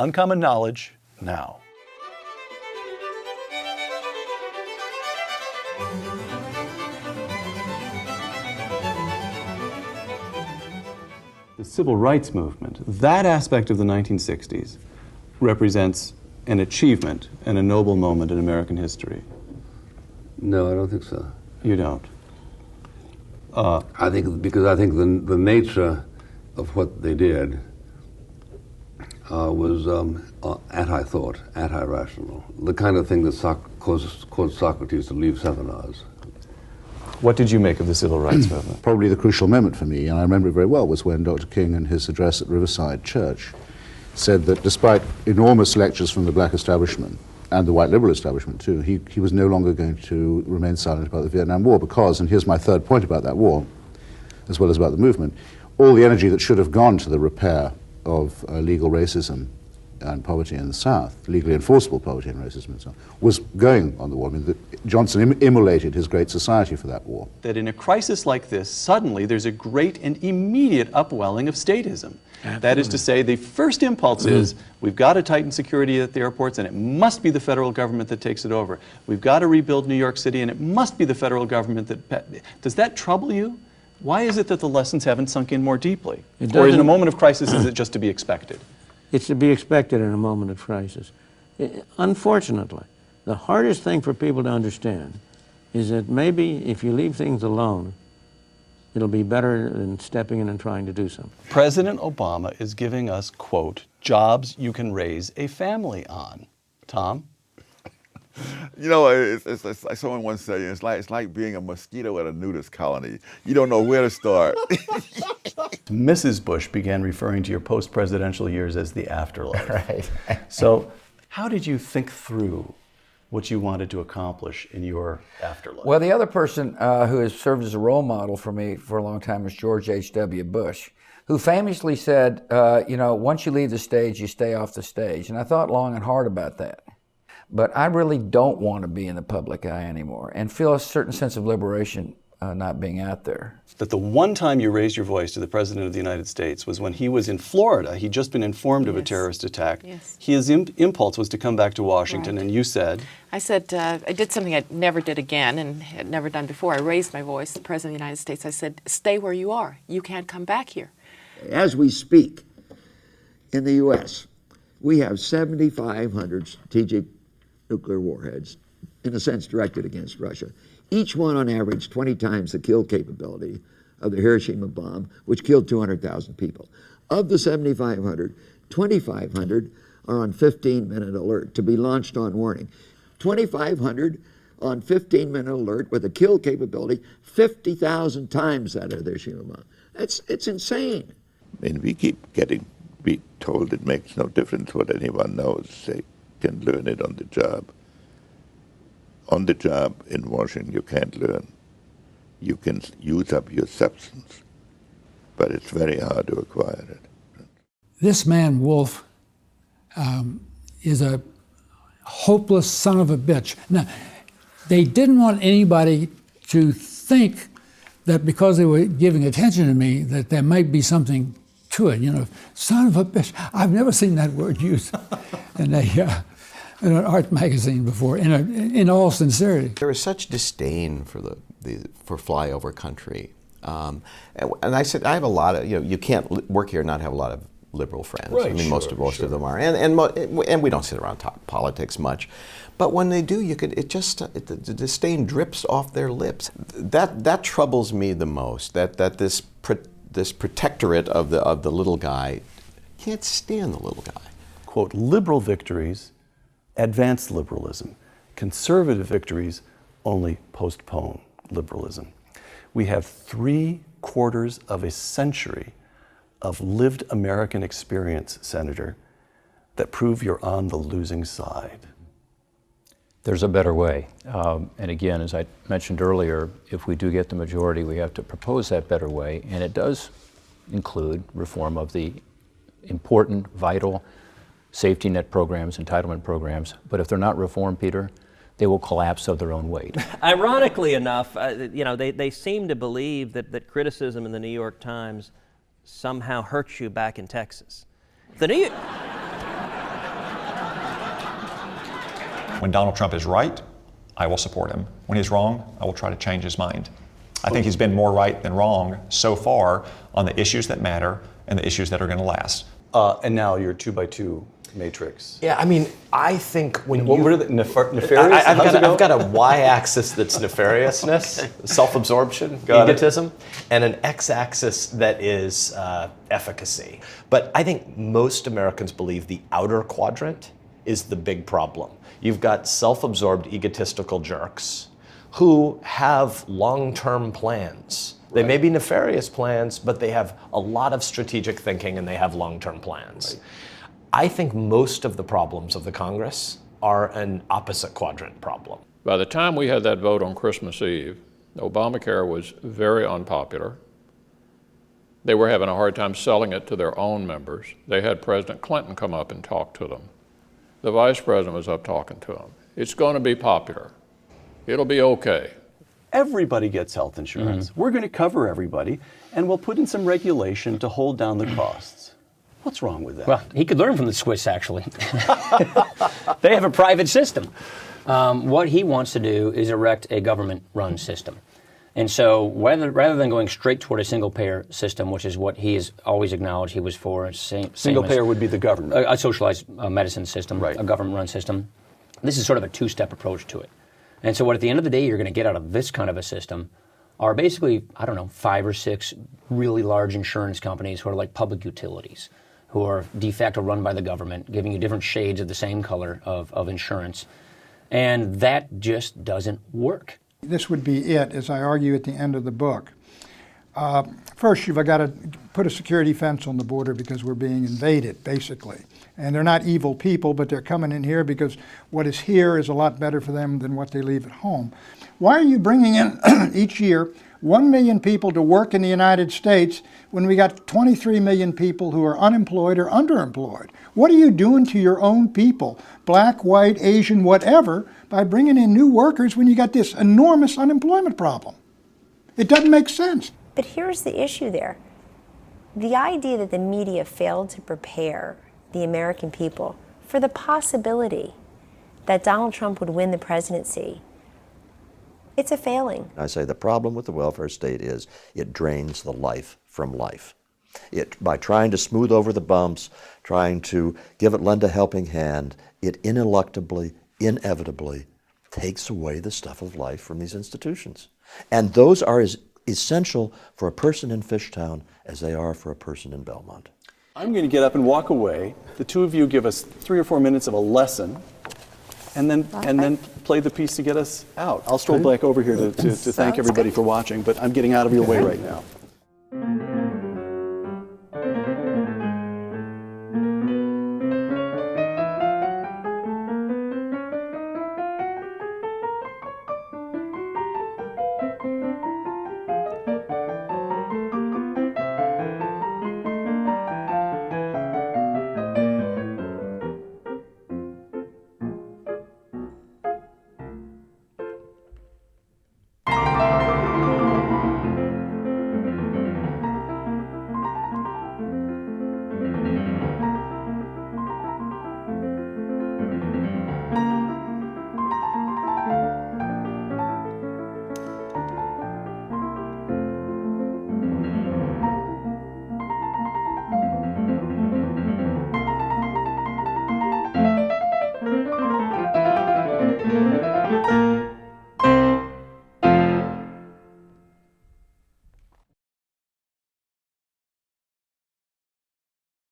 Uncommon Knowledge now. The civil rights movement, that aspect of the 1960s, represents an achievement and a noble moment in American history. No, I don't think so. You don't? I think the nature of what they did was anti-thought, anti-rational, the kind of thing that caused Socrates to leave seminars. What did you make of the civil rights movement? Probably the crucial moment for me, and I remember it very well, was when Dr. King, in his address at Riverside Church, said that despite enormous lectures from the black establishment, and the white liberal establishment too, he was no longer going to remain silent about the Vietnam War because, and here's my third point about that war, as well as about the movement, all the energy that should have gone to the repair of legal racism and poverty in the South, legally enforceable poverty and racism and so on, was going on the war. I mean, Johnson immolated his great society for that war. That in a crisis like this, suddenly there's a great and immediate upwelling of statism. Absolutely. That is to say, the first impulse is, we've got to tighten security at the airports, and it must be the federal government that takes it over. We've got to rebuild New York City, and it must be the federal government that... Does that trouble you? Why is it that the lessons haven't sunk in more deeply? Or in a moment of crisis, is it just to be expected? It's to be expected in a moment of crisis. Unfortunately, the hardest thing for people to understand is that maybe if you leave things alone, it'll be better than stepping in and trying to do something. President Obama is giving us, quote, jobs you can raise a family on. Tom? You know, it's like someone once said, it's like being a mosquito at a nudist colony. You don't know where to start. Mrs. Bush began referring to your post-presidential years as the afterlife. Right. So how did you think through what you wanted to accomplish in your afterlife? Well, the other person who has served as a role model for me for a long time is George H.W. Bush, who famously said, you know, once you leave the stage, you stay off the stage. And I thought long and hard about that. But I really don't want to be in the public eye anymore and feel a certain sense of liberation not being out there. That the one time you raised your voice to the President of the United States was when he was in Florida. He'd just been informed of a terrorist attack. Yes. His impulse was to come back to Washington, and you said? I said, I did something I never did again and had never done before. I raised my voice to the President of the United States. I said, stay where you are. You can't come back here. As we speak, in the U.S., we have 7,500 strategic nuclear warheads, in a sense directed against Russia. Each one on average 20 times the kill capability of the Hiroshima bomb, which killed 200,000 people. Of the 7,500, 2,500 are on 15-minute alert to be launched on warning. 2,500 on 15-minute alert with a kill capability 50,000 times that of the Hiroshima bomb. It's insane. I mean, we keep getting told it makes no difference what anyone knows. They can learn it on the job. On the job in Washington, you can't learn. You can use up your substance, but it's very hard to acquire it. This man, Wolf, is a hopeless son of a bitch. Now, they didn't want anybody to think that because they were giving attention to me, that there might be something to it, you know, son of a bitch. I've never seen that word used in an art magazine before, in all sincerity. There is such disdain for for flyover country, and I said I have a lot of, you know, you can't work here and not have a lot of liberal friends. Right, I mean, most of them are, and we don't sit around talk politics much, but when they do, the disdain drips off their lips. That troubles me the most. That this protectorate of the little guy can't stand the little guy. Quote, liberal victories advance liberalism. Conservative victories only postpone liberalism. We have 3/4 of a century of lived American experience, Senator, that prove you're on the losing side. There's a better way. And again, as I mentioned earlier, if we do get the majority, we have to propose that better way. And it does include reform of the important, vital safety net programs, entitlement programs. But if they're not reformed, Peter, they will collapse of their own weight. Ironically enough, you know, they seem to believe that criticism in the New York Times somehow hurts you back in Texas. The New York... When Donald Trump is right, I will support him. When he's wrong, I will try to change his mind. I think he's been more right than wrong so far on the issues that matter and the issues that are going to last. And now your 2x2 matrix. Yeah, I mean, I think when what were the nefarious? I've got a y-axis that's nefariousness, self-absorption, egotism, and an x-axis that is efficacy. But I think most Americans believe the outer quadrant is the big problem. You've got self-absorbed, egotistical jerks who have long-term plans. They may be nefarious plans, but they have a lot of strategic thinking and they have long-term plans. Right. I think most of the problems of the Congress are an opposite quadrant problem. By the time we had that vote on Christmas Eve, Obamacare was very unpopular. They were having a hard time selling it to their own members. They had President Clinton come up and talk to them. The Vice President was up talking to them. It's going to be popular. It'll be okay. Everybody gets health insurance. We're going to cover everybody, and we'll put in some regulation to hold down the costs. What's wrong with that? Well, he could learn from the Swiss, actually. They have a private system. What he wants to do is erect a government-run system. And so rather than going straight toward a single-payer system, which is what he has always acknowledged he was for, single-payer would be the government. A socialized medicine system, right. A government-run system. This is sort of a two-step approach to it. And so what at the end of the day you're going to get out of this kind of a system are basically, 5 or 6 really large insurance companies who are like public utilities, who are de facto run by the government, giving you different shades of the same color of insurance. And that just doesn't work. This would be it, as I argue at the end of the book. First, you've got to put a security fence on the border because we're being invaded, basically. And they're not evil people, but they're coming in here because what is here is a lot better for them than what they leave at home. Why are you bringing in each year 1 million people to work in the United States when we got 23 million people who are unemployed or underemployed? What are you doing to your own people, black, white, Asian, whatever, by bringing in new workers when you got this enormous unemployment problem? It doesn't make sense. But here's the issue there. The idea that the media failed to prepare the American people for the possibility that Donald Trump would win the presidency, it's a failing. I say the problem with the welfare state is it drains the life from life. By trying to smooth over the bumps, trying to lend a helping hand, it ineluctably, inevitably takes away the stuff of life from these institutions. And those are as essential for a person in Fishtown as they are for a person in Belmont. I'm going to get up and walk away. The two of you give us 3 or 4 minutes of a lesson, and then play the piece to get us out. I'll stroll back over here to thank everybody for watching, but I'm getting out of your way right now.